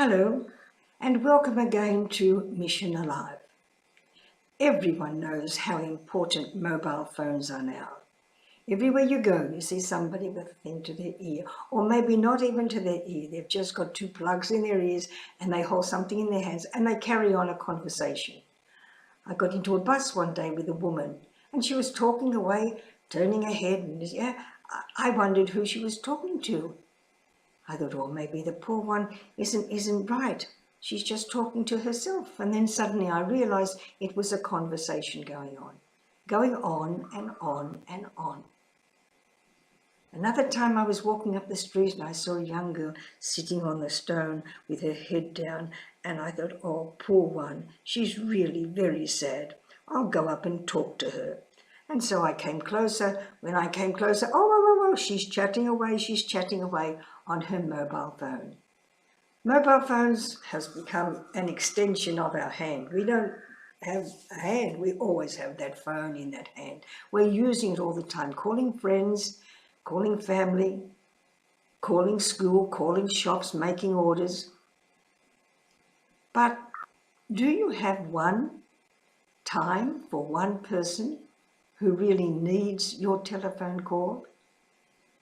Hello, and welcome again to Mission Alive. Everyone knows how important mobile phones are now. Everywhere you go, you see somebody with a thing to their ear, or maybe not even to their ear. They've just got two plugs in their ears and they hold something in their hands and they carry on a conversation. I got into a bus one day with a woman and she was talking away, turning her head, and I wondered who she was talking to. I thought, well, maybe the poor one isn't right. She's just talking to herself. And then suddenly I realized it was a conversation going on and on and on. Another time I was walking up the street and I saw a young girl sitting on the stone with her head down, and I thought, oh, poor one, she's really very sad. I'll go up and talk to her. And so I came closer. When I came closer, she's chatting away on her mobile phone. Mobile phones has become an extension of our hand. We don't have a hand, we always have that phone in that hand. We're using it all the time, calling friends, calling family, calling school, calling shops, making orders. But do you have one time for one person who really needs your telephone call,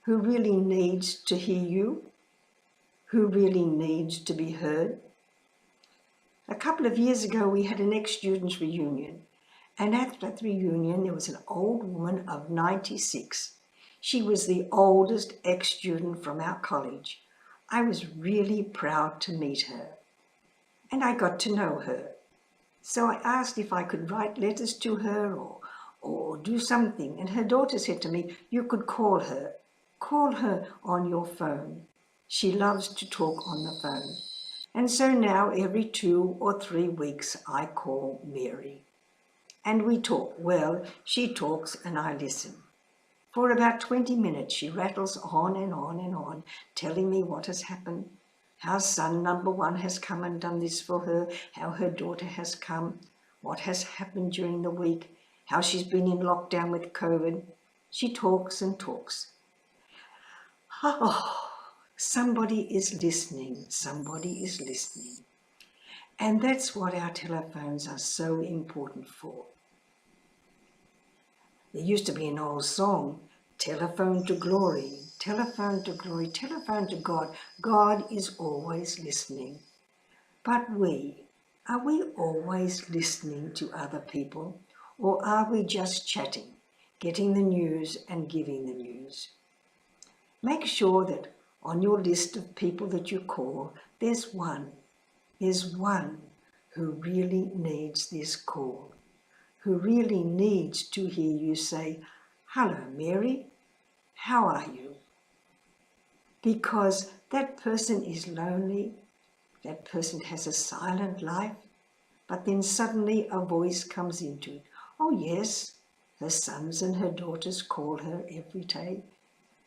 who really needs to hear you, who really needs to be heard? A couple of years ago, we had an ex-students reunion, and at that reunion, there was an old woman of 96. She was the oldest ex-student from our college. I was really proud to meet her, and I got to know her. So I asked if I could write letters to her or do something, and her daughter said to me, you could call her on your phone. She loves to talk on the phone. And so now every 2 or 3 weeks I call Mary. And we talk. Well, she talks and I listen. For about 20 minutes she rattles on and on and on, telling me what has happened, how son number one has come and done this for her, how her daughter has come, what has happened during the week, how she's been in lockdown with COVID. She talks and talks. Oh, somebody is listening. Somebody is listening. And that's what our telephones are so important for. There used to be an old song, telephone to glory, telephone to glory, telephone to God. God is always listening. But are we always listening to other people? Or are we just chatting, getting the news and giving the news? Make sure that on your list of people that you call, there's one who really needs this call, who really needs to hear you say, hello, Mary, how are you? Because that person is lonely, that person has a silent life, but then suddenly a voice comes into it. Oh yes, her sons and her daughters call her every day,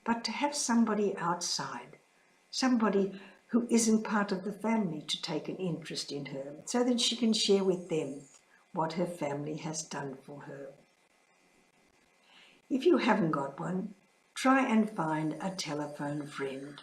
but to have somebody outside, somebody who isn't part of the family, to take an interest in her so that she can share with them what her family has done for her. If you haven't got one, try and find a telephone friend.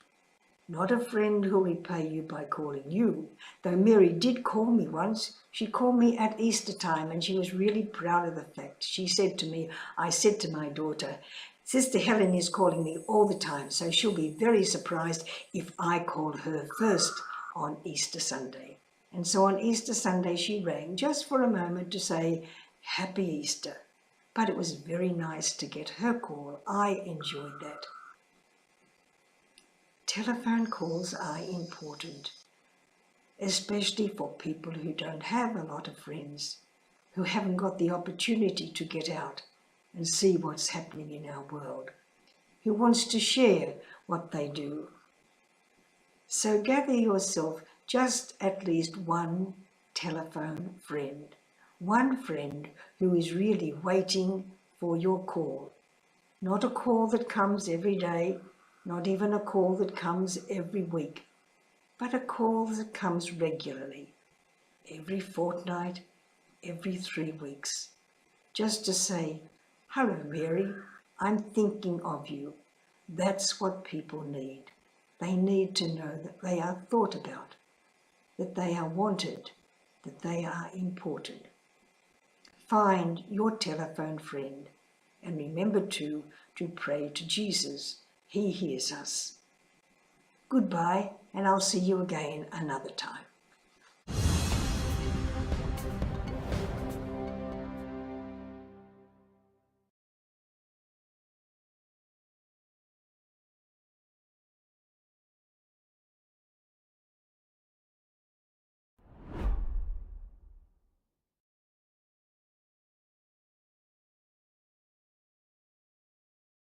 Not a friend who'll repay you by calling you, though Mary did call me once. She called me at Easter time and she was really proud of the fact. She said to me, I said to my daughter, Sister Helen is calling me all the time, so she'll be very surprised if I call her first on Easter Sunday. And so on Easter Sunday she rang just for a moment to say, Happy Easter. But it was very nice to get her call. I enjoyed that. Telephone calls are important, especially for people who don't have a lot of friends, who haven't got the opportunity to get out and see what's happening in our world, who wants to share what they do. So gather yourself just at least one telephone friend, one friend who is really waiting for your call. Not a call that comes every day, not even a call that comes every week, but a call that comes regularly, every fortnight, every 3 weeks, just to say, hello, Mary, I'm thinking of you. That's what people need. They need to know that they are thought about. that they are wanted, that they are important. Find your telephone friend and remember to pray to Jesus. He hears us. Goodbye, and I'll see you again another time.